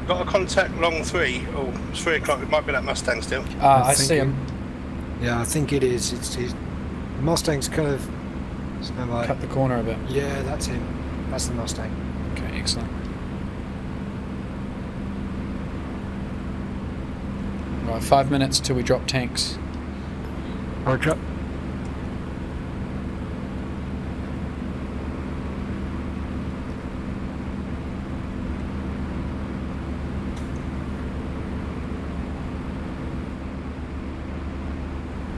Got a contact long 3. Oh, it's 3 o'clock. It might be that Mustang still. I see him. Yeah, I think it is. It's Mustang's kind of like, cut the corner a bit. Yeah, that's him. That's the Mustang. Okay, excellent. Right, 5 minutes till we drop tanks. Roger.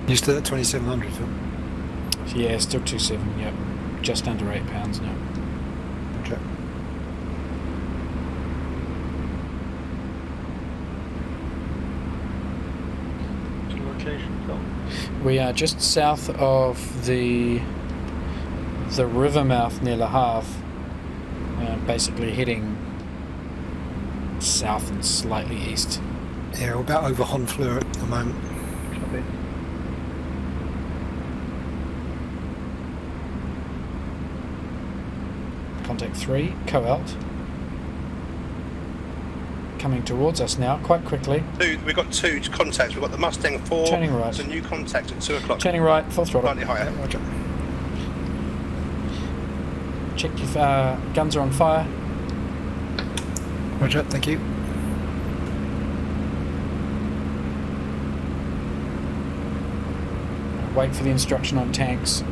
You still at 2,700, Phil? Yeah, still 2.7, yep. Just under £8 now. Okay. Location, Phil. We are just south of the river mouth near Le Havre, basically heading south and slightly east. Yeah, we're about over Honfleur at the moment. Copy. Contact 3, co-out. Coming towards us now, quite quickly. We've got 2 contacts. We've got the Mustang 4. Turning right. It's a new contact at 2 o'clock. Turning right, full throttle. Slightly higher. Yeah, Roger. Check your guns are on fire. Roger, thank you. Wait for the instruction on tanks.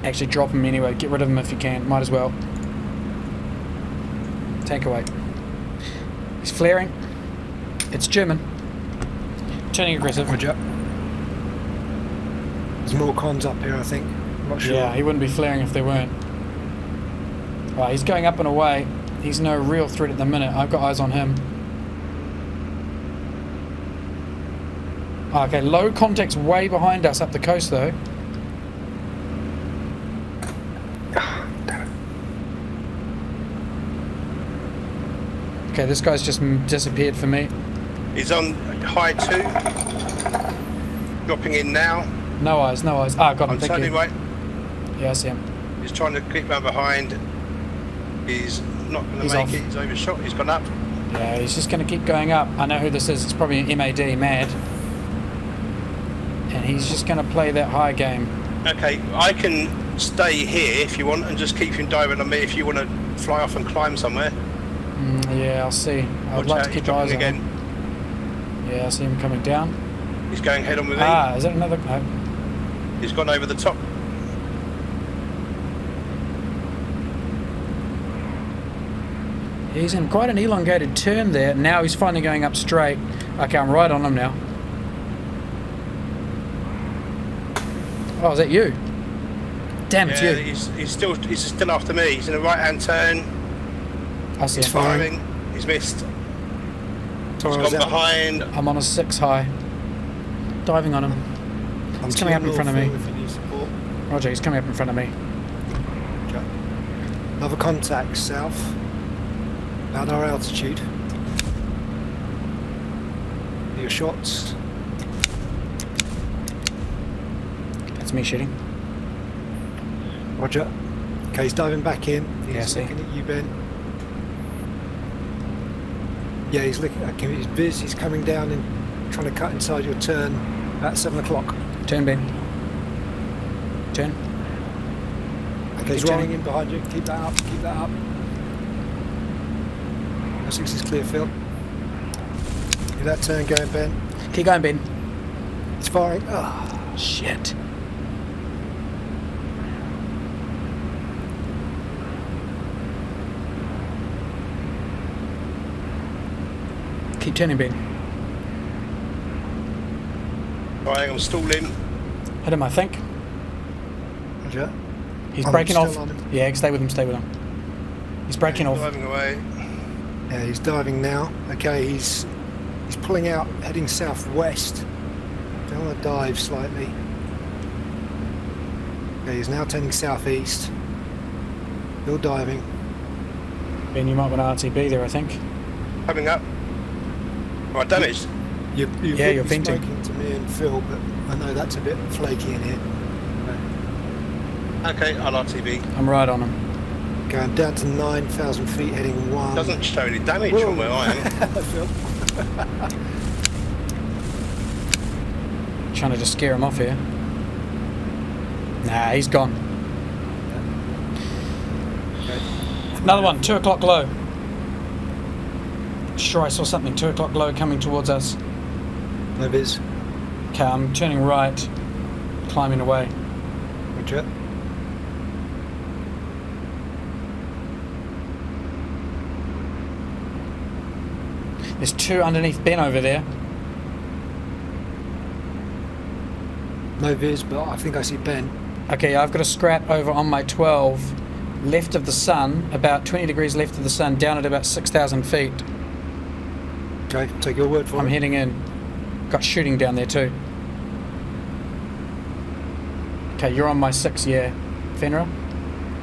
Actually drop them anyway, get rid of them if you can, might as well. Tank away. He's flaring. It's German. Turning aggressive. Roger. There's more cons up here, I think. I'm not sure. Yeah, he wouldn't be flaring if they weren't. Right, he's going up and away. He's no real threat at the minute. I've got eyes on him. Okay, low contact's way behind us up the coast though. Okay, this guy's just disappeared for me. He's on high 2. Dropping in now. No eyes, no eyes. Ah, got him, I'm thank turning you. right. Yeah, I see him. He's trying to keep round behind. He's not going to He's make off. it. He's overshot. He's gone up. Yeah, he's just going to keep going up. I know who this is. It's probably an MAD, mad. And he's just going to play that high game. Okay, I can stay here if you want and just keep him diving on me if you want to fly off and climb somewhere. Yeah, I'll see. I would Watch like out, to he's keep eyes on dropping him. Yeah, I see him coming down. He's going head on with me. Ah, is that another? No. He's gone over the top. He's in quite an elongated turn there. Now he's finally going up straight. Okay, I'm right on him now. Oh, is that you? Damn, it's Yeah, you. he's still after me. He's in a right-hand turn. I see He's him. firing. He's missed. Sorry, I He's was gone out. behind. I'm on a 6 high. Diving on him. I'm He's coming up in front of me. If you need support. Roger, he's coming up in front of me. Okay. Another contact south. About our altitude. Your shots. That's me shooting. Roger. Okay, he's diving back in. Yeah, I He's see. looking at you, Ben. Yeah, he's looking. Okay, he's busy. He's coming down and trying to cut inside your turn at 7 o'clock. Turn, Ben. Turn. Okay, he's Keep rolling turning. in behind you. Keep that up. Keep that up. 6 is clear, Phil. Get that turn going, Ben. Keep going, Ben. It's firing. Oh, Shit. Keep turning, Ben. Right, I'm stalling. Hit him, I think. Roger. He's I'm breaking still off. on him. Yeah, stay with him, stay with him. He's breaking off. Driving away. Yeah, he's diving now. Okay, he's pulling out, heading southwest. Don't want to dive slightly. Okay, he's now turning southeast. Still diving. Ben, you might want to RTB there, I think. Coming up. Right, damaged. You're venting. Spoken to me and Phil, but I know that's a bit flaky in here. Okay, I'll RTB. I'm right on him. Okay, I'm down to 9,000 feet, heading 1. Doesn't show any damage Whoa. from where I am. Phil. Trying to just scare him off here. Nah, he's gone. Okay. Another one, 2 o'clock low. Sure, I saw something, 2 o'clock low coming towards us. No viz. Okay, I'm turning right, climbing away. Roger. There's 2 underneath Ben over there. No viz, but I think I see Ben. Okay, I've got a scrap over on my 12, left of the sun, about 20 degrees left of the sun, down at about 6,000 feet. Okay, take your word for I'm it. heading in. Got shooting down there too. Okay, you're on my 6, yeah, Fenrir.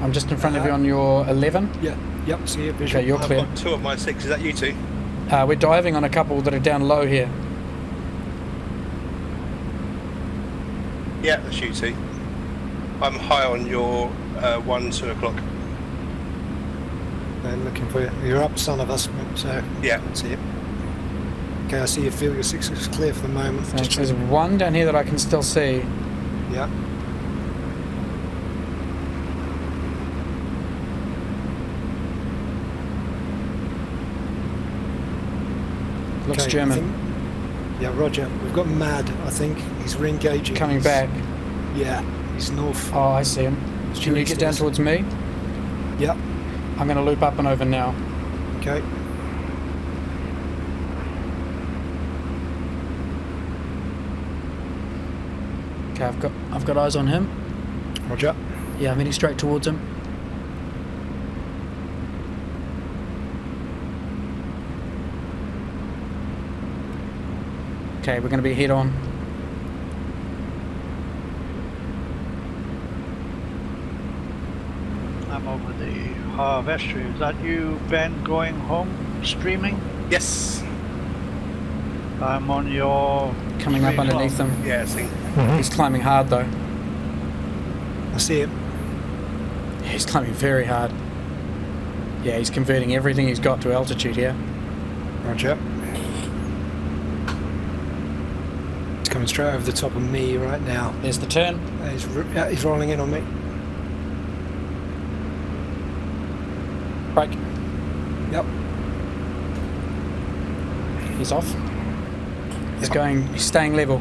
I'm just in front of you on your 11. Yeah, yep, see you, visual. Okay, you're I've clear. got 2 of my 6. Is that you 2? We're diving on a couple that are down low here. Yeah, that's you 2. I'm high on your 1, 2 o'clock. They're looking for you. You're up, son of us, so Yeah. see it. Okay, I see you, Phil. Your 6 is clear for the moment. Thanks. There's one down here that I can still see. Yeah. Looks Okay, I German. think- yeah, Roger. We've got Mad, I think. He's re-engaging. Coming He's- back. Yeah, he's north. Oh, I see him. Can you get down towards me? Yep. I'm going to loop up and over now. Okay. Okay, I've got eyes on him. Roger. Yeah, I'm heading straight towards him. Okay, we're going to be head on. I'm over the harvester. Is that you, Ben, going home, streaming? Yes. I'm on your... Coming up 3 o'clock. underneath him. Yeah, see. He's climbing hard though. I see him. Yeah, he's climbing very hard. Yeah, he's converting everything he's got to altitude here. Roger. He's coming straight over the top of me right now. There's the turn. He's rolling in on me. Break. Yep. He's off. He's Yep. going. He's staying level.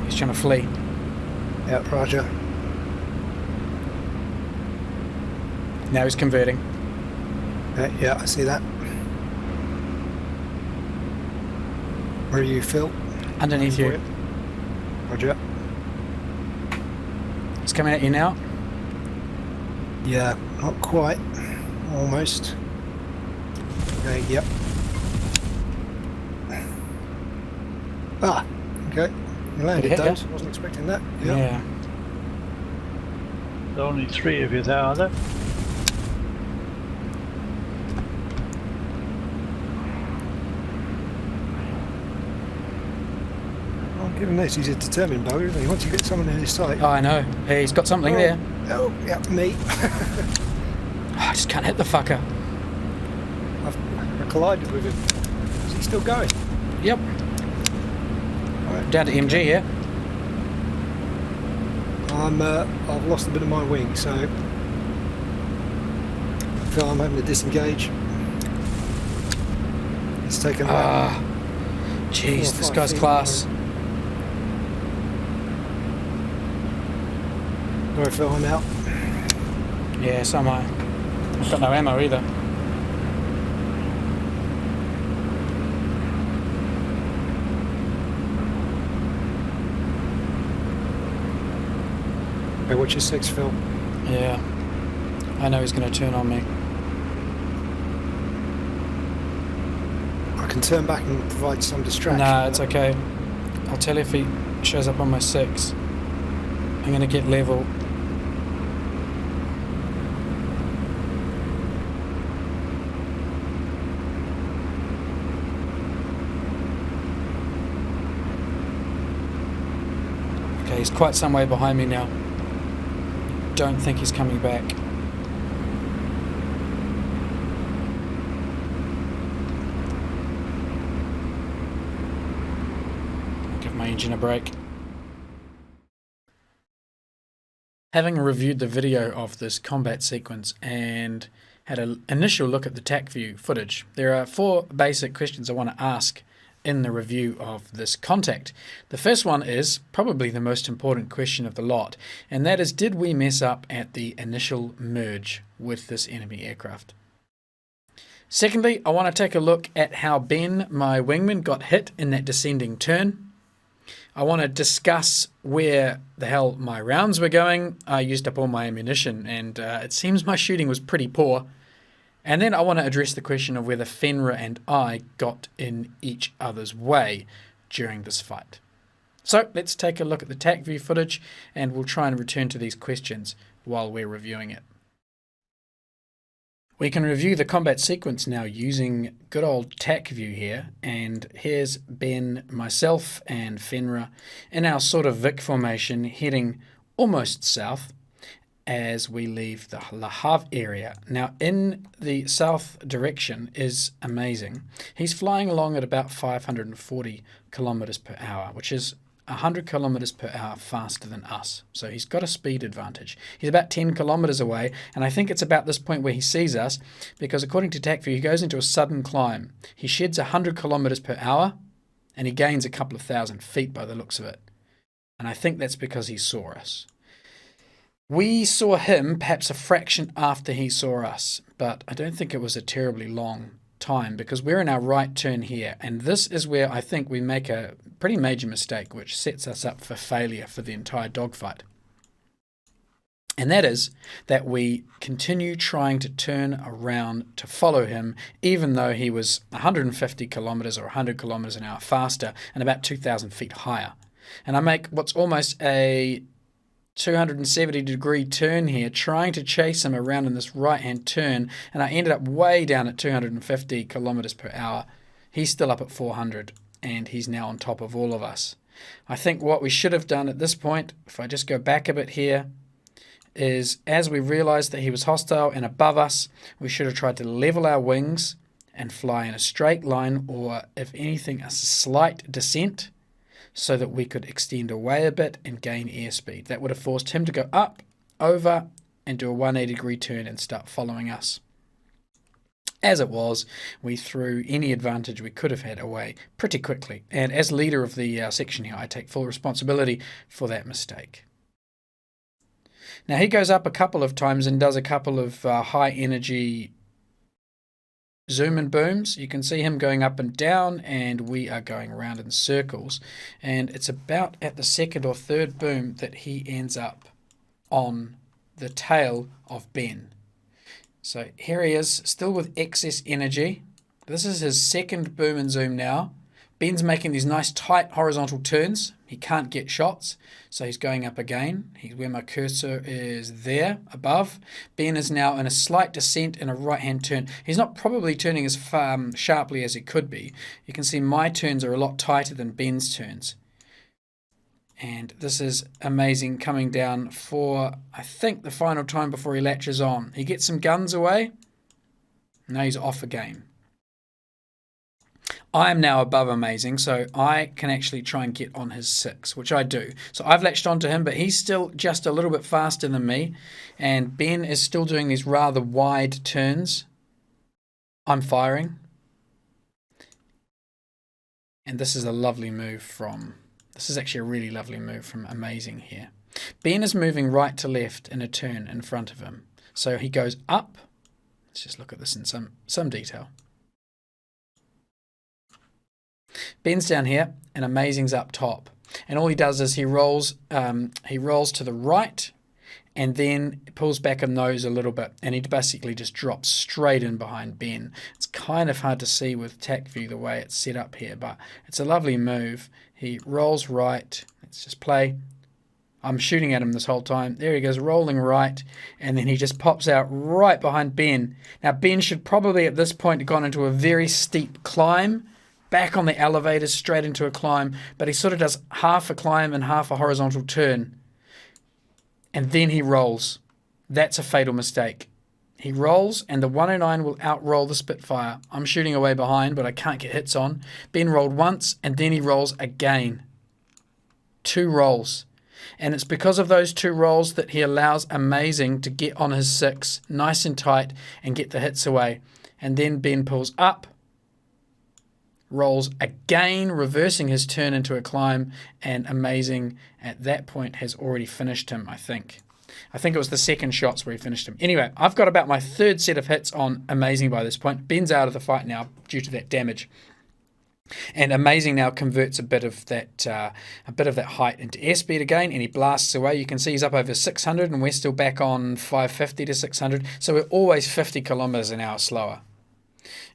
He's trying to flee. Yep, Roger. Now he's converting. Yeah, I see that. Where are you, Phil? Underneath you. Roger. He's coming at you now. Yeah, not quite. Almost. Okay, yep. Ah, okay. You landed hit ya. those. Wasn't expecting that. Yep. Yeah. There's only 3 of you there, are there? Well, given this, he's a determined bugger, isn't he? Once you get someone in his sight. Oh, I know. Hey, he's got something there. Oh, yeah, me. Oh, I just can't hit the fucker. I collided with him. Is he still going? Yep. Right. Down to MG here. I've lost a bit of my wing, so Phil, I'm having to disengage. It's taken about Ah. 4 or Jeez, this 5 guy's feet class. Sorry, Phil, I'm out. Yeah, so am I. I've got no ammo either. Okay, watch your 6, Phil. Yeah. I know he's going to turn on me. I can turn back and provide some distraction. Nah, it's okay. I'll tell you if he shows up on my 6. I'm going to get level. Okay, he's quite some way behind me now. don't think he's coming back. Give my engine a break. Having reviewed the video of this combat sequence and had an initial look at the TAC view footage, there are 4 basic questions I want to ask in the review of this contact. The first one is probably the most important question of the lot, and that is, did we mess up at the initial merge with this enemy aircraft? Secondly, I want to take a look at how Ben, my wingman, got hit in that descending turn. I want to discuss where the hell my rounds were going. I used up all my ammunition, and it seems my shooting was pretty poor. And then I want to address the question of whether Fenrir and I got in each other's way during this fight. So let's take a look at the TAC view footage, and we'll try and return to these questions while we're reviewing it. We can review the combat sequence now using good old TAC view here, and here's Ben, myself and Fenrir in our sort of Vic formation heading almost south as we leave the Le Havre area. Now in the south direction is amazing. He's flying along at about 540 kilometers per hour, which is 100 kilometers per hour faster than us. So he's got a speed advantage. He's about 10 kilometers away, and I think it's about this point where he sees us, because according to TAC view, he goes into a sudden climb. He sheds 100 kilometers per hour, and he gains a couple of thousand feet by the looks of it. And I think that's because he saw us. We saw him perhaps a fraction after he saw us, but I don't think it was a terribly long time, because we're in our right turn here, and this is where I think we make a pretty major mistake which sets us up for failure for the entire dogfight. And that is that we continue trying to turn around to follow him, even though he was 150 kilometers or 100 kilometers an hour faster and about 2,000 feet higher. And I make what's almost a 270-degree turn here, trying to chase him around in this right-hand turn, and I ended up way down at 250 kilometers per hour. He's still up at 400, and he's now on top of all of us. I think what we should have done at this point, if I just go back a bit here, is as we realized that he was hostile and above us, we should have tried to level our wings and fly in a straight line, or if anything, a slight descent, so that we could extend away a bit and gain airspeed. That would have forced him to go up, over, and do a 180-degree turn and start following us. As it was, we threw any advantage we could have had away pretty quickly. And as leader of the section here, I take full responsibility for that mistake. Now he goes up a couple of times and does a couple of high-energy zoom and booms. You can see him going up and down, and we are going around in circles, and it's about at the second or third boom that he ends up on the tail of Ben. So here he is, still with excess energy. This is his second boom and zoom now. Ben's making these nice tight horizontal turns. He can't get shots, so he's going up again. He's where my cursor is there, above. Ben is now in a slight descent in a right-hand turn. He's not probably turning as sharply as he could be. You can see my turns are a lot tighter than Ben's turns. And this is amazing, coming down for, I think, the final time before he latches on. He gets some guns away. Now he's off again. I am now above amazing, so I can actually try and get on his 6, which I do. So I've latched onto him, but he's still just a little bit faster than me, and Ben is still doing these rather wide turns. I'm firing. And this is a lovely move from... This is actually a really lovely move from Amazing here. Ben is moving right to left in a turn in front of him. So he goes up. Let's just look at this in some detail. Ben's down here and Amazing's up top. And all he does is he rolls to the right and then pulls back a nose a little bit, and he basically just drops straight in behind Ben. It's kind of hard to see with TAC view the way it's set up here, but it's a lovely move. He rolls right. Let's just play. I'm shooting at him this whole time. There he goes, rolling right, and then he just pops out right behind Ben. Now Ben should probably at this point have gone into a very steep climb, back on the elevator, straight into a climb, but he sort of does half a climb and half a horizontal turn. And then he rolls. That's a fatal mistake. He rolls, and the 109 will outroll the Spitfire. I'm shooting away behind, but I can't get hits on. Ben rolled once, and then he rolls again. 2 rolls. And it's because of those 2 rolls that he allows Amazing to get on his 6, nice and tight, and get the hits away. And then Ben pulls up, rolls again, reversing his turn into a climb, and Amazing at that point has already finished him, I think. I think it was the second shots where he finished him. Anyway, I've got about my 3rd set of hits on Amazing by this point. Ben's out of the fight now due to that damage. And Amazing now converts a bit of that height into airspeed again, and he blasts away. You can see he's up over 600, and we're still back on 550 to 600. So we're always 50 kilometers an hour slower.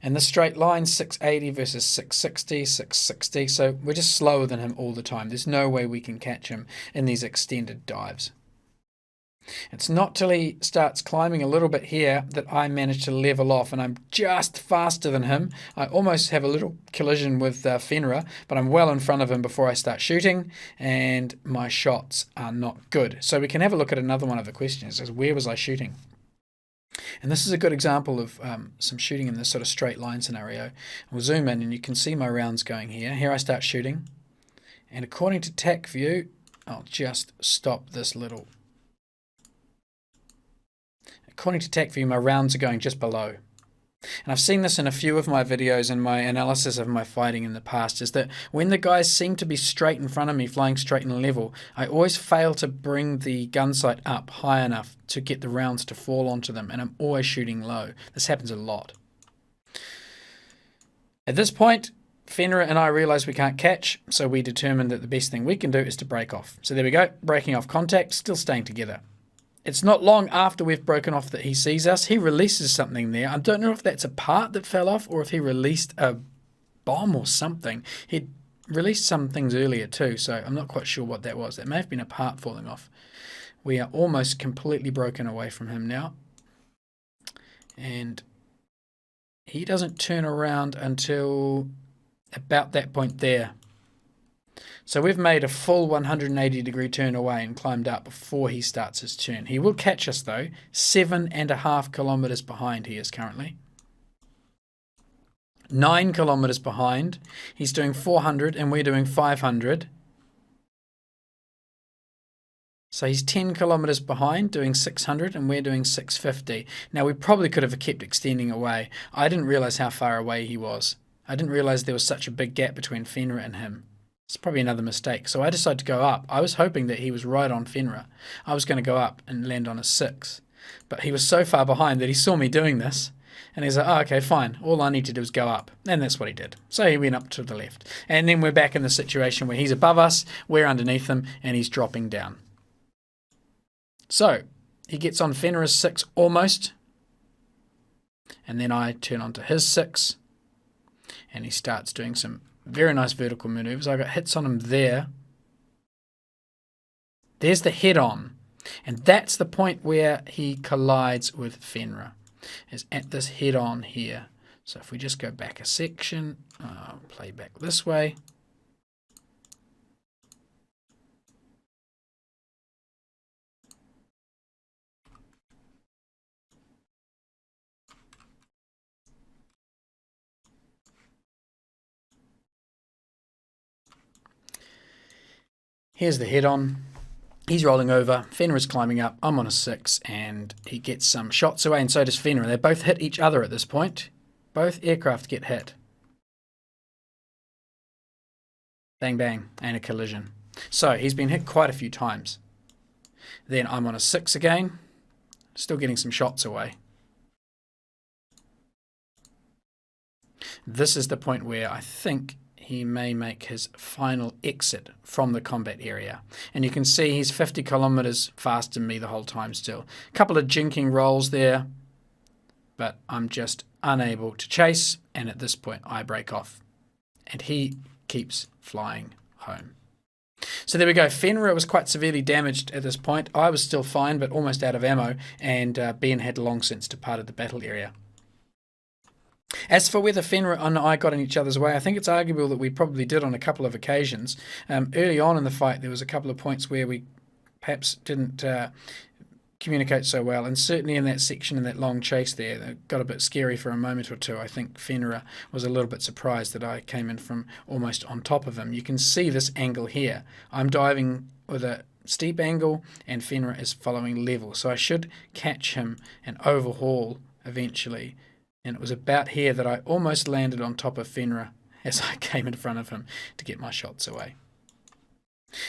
And the straight line, 680 versus 660, 660. So we're just slower than him all the time. There's no way we can catch him in these extended dives. It's not till he starts climbing a little bit here that I manage to level off, and I'm just faster than him. I almost have a little collision with Fenrir, but I'm well in front of him before I start shooting, and my shots are not good. So we can have a look at another one of the questions, is where was I shooting? And this is a good example of some shooting in this sort of straight line scenario. We'll zoom in, and you can see my rounds going here. Here I start shooting, and according to TAC view, I'll just stop this little. According to TAC view, my rounds are going just below. And I've seen this in a few of my videos and my analysis of my fighting in the past, is that when the guys seem to be straight in front of me, flying straight and level, I always fail to bring the gun sight up high enough to get the rounds to fall onto them, and I'm always shooting low. This happens a lot. At this point, Fenrir and I realize we can't catch, so we determined that the best thing we can do is to break off. So there we go, breaking off contact, still staying together. It's not long after we've broken off that he sees us. He releases something there. I don't know if that's a part that fell off or if he released a bomb or something. He'd released some things earlier too, so I'm not quite sure what that was. That may have been a part falling off. We are almost completely broken away from him now. And he doesn't turn around until about that point there. So we've made a full 180-degree turn away and climbed up before he starts his turn. He will catch us though. 7.5 kilometers behind he is currently. 9 kilometers behind. He's doing 400 and we're doing 500. So he's 10 kilometers behind, doing 600, and we're doing 650. Now we probably could have kept extending away. I didn't realize how far away he was. I didn't realize there was such a big gap between Fenrir and him. It's probably another mistake. So I decided to go up. I was hoping that he was right on Fenrir. I was going to go up and land on a 6. But he was so far behind that he saw me doing this. And he's like, oh, okay, fine. All I need to do is go up. And that's what he did. So he went up to the left. And then we're back in the situation where he's above us, we're underneath him, and he's dropping down. So he gets on Fenrir's 6 almost. And then I turn onto his 6. And he starts doing some very nice vertical maneuvers. I got hits on him there. There's the head on. And that's the point where he collides with Fenrir. Is at this head on here. So if we just go back a section, play back this way. Here's the head on. He's rolling over. Fenrir's climbing up. I'm on a 6, and he gets some shots away, and so does Fenrir. They both hit each other at this point. Both aircraft get hit. Bang, bang, and a collision. So he's been hit quite a few times. Then I'm on a 6 again. Still getting some shots away. This is the point where I think he may make his final exit from the combat area. And you can see he's 50 kilometers faster than me the whole time still. A couple of jinking rolls there, but I'm just unable to chase, and at this point I break off. And he keeps flying home. So there we go. Fenrir was quite severely damaged at this point. I was still fine, but almost out of ammo, and Ben had long since departed the battle area. As for whether Fenrir and I got in each other's way, I think it's arguable that we probably did on a couple of occasions. Early on in the fight, there was a couple of points where we perhaps didn't communicate so well, and certainly in that section, in that long chase there, it got a bit scary for a moment or two. I think Fenrir was a little bit surprised that I came in from almost on top of him. You can see this angle here. I'm diving with a steep angle and Fenrir is following level, so I should catch him and overhaul eventually. And it was about here that I almost landed on top of Fenrir as I came in front of him to get my shots away.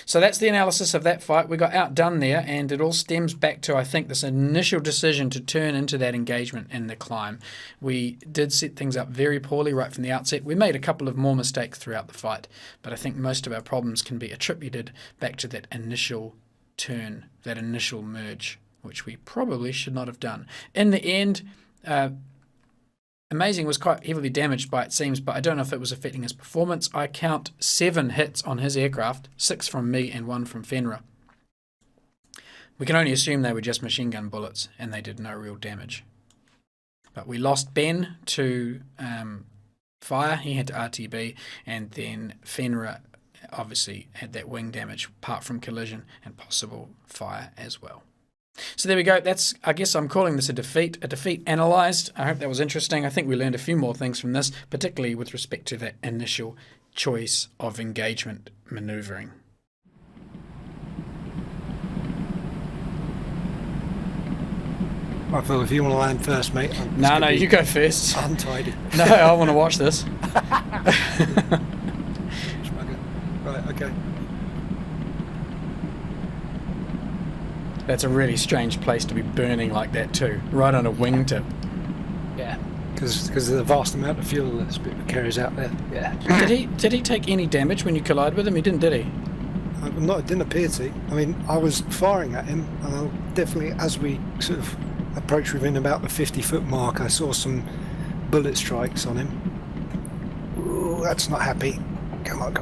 So that's the analysis of that fight. We got outdone there, and it all stems back to, I think, this initial decision to turn into that engagement in the climb. We did set things up very poorly right from the outset. We made a couple of more mistakes throughout the fight, but I think most of our problems can be attributed back to that initial turn, that initial merge, which we probably should not have done. In the end, Amazing was quite heavily damaged by it seems, but I don't know if it was affecting his performance. I count 7 hits on his aircraft, 6 from me and 1 from Fenrir. We can only assume they were just machine gun bullets and they did no real damage. But we lost Ben to fire, he had to RTB, and then Fenrir obviously had that wing damage apart from collision and possible fire as well. So there we go. That's, I guess I'm calling this a defeat analysed. I hope that was interesting. I think we learned a few more things from this, particularly with respect to that initial choice of engagement manoeuvring. I feel if you want to land first, mate. No, you go first. Untidy. No, I want to watch this. Right, okay. That's a really strange place to be burning like that too, right on a wingtip. Yeah, because of the vast amount of fuel that Spitfire carries out there. Yeah. Did he take any damage when you collide with him? He didn't, did he? It didn't appear to. I mean, I was firing at him, and I definitely, as we sort of approached within about the 50-foot mark, I saw some bullet strikes on him. Ooh, that's not happy. Come on.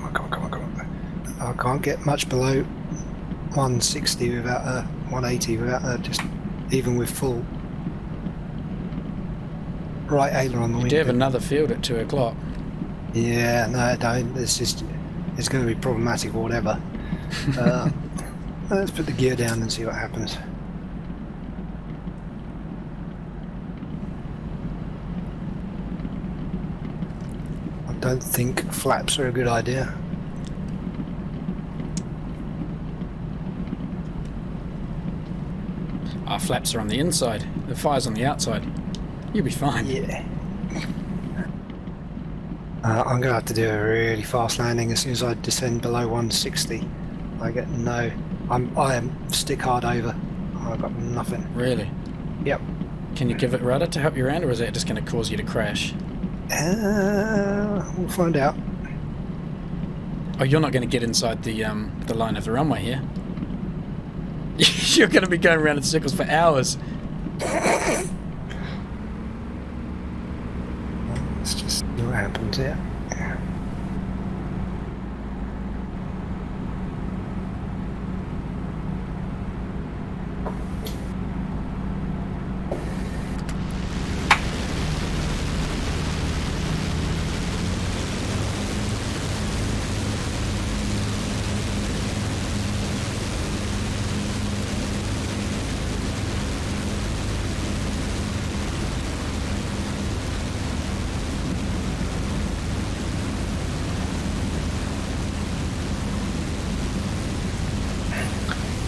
I can't get much below 160 without 180 without just even with full right aileron on the wing. You do have another field at 2 o'clock. Yeah, no, I don't. It's going to be problematic or whatever. Let's put the gear down and see what happens. I don't think flaps are a good idea. Our flaps are on the inside. The fire's on the outside. You'll be fine. Yeah. I'm going to have to do a really fast landing as soon as I descend below 160. I am stick hard over. I've got nothing. Really? Yep. Can you give it rudder to help you around, or is that just going to cause you to crash? We'll find out. Oh, you're not going to get inside the line of the runway here. You're going to be going around in circles for hours. Let's just see what happens here.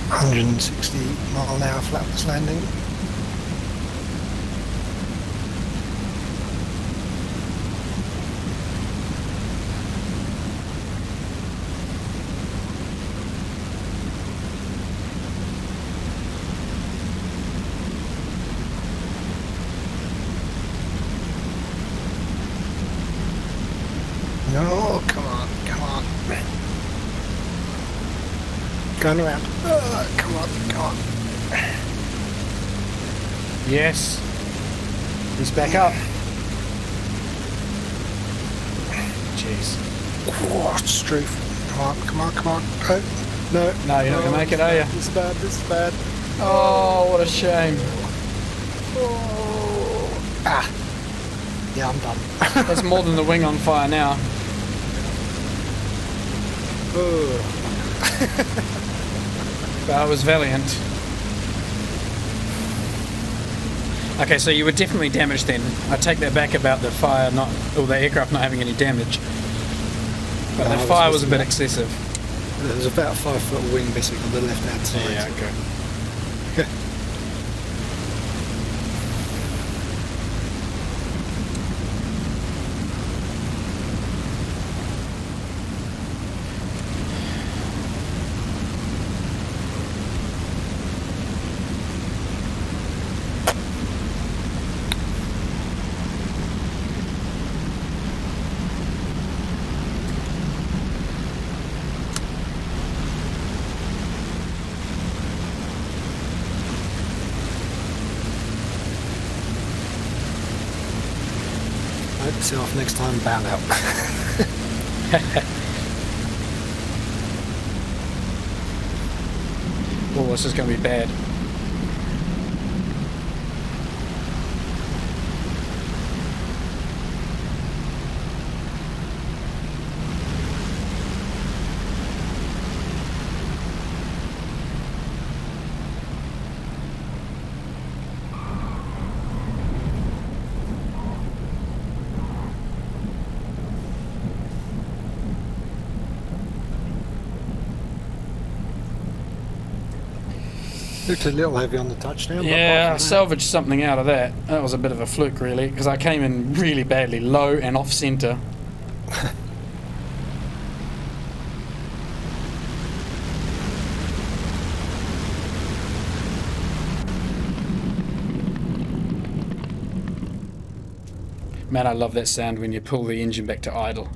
$160-mile-an-hour flapless landing. No, come on. Going around. Come on. Yes. He's back up. Jeez. What, Struth? Come on. No, No, you're not going to make it, are you? This is bad. Oh, what a shame. Oh. Yeah, I'm done. That's more than the wing on fire now. Oh. But I was valiant. Okay, so you were definitely damaged then. I take that back about the fire not, or the aircraft not having any damage. But No, the I fire was was a bit excessive. There was about a 5 foot wing missing on the left hand side. Yeah, okay. Hope yourself next time, bow out. Oh, this is going to be bad. Looked a little heavy on the touchdown. but Yeah, I apart from that- salvaged something out of that. That was a bit of a fluke, really, because I came in really badly, low and off centre. Man, I love that sound when you pull the engine back to idle.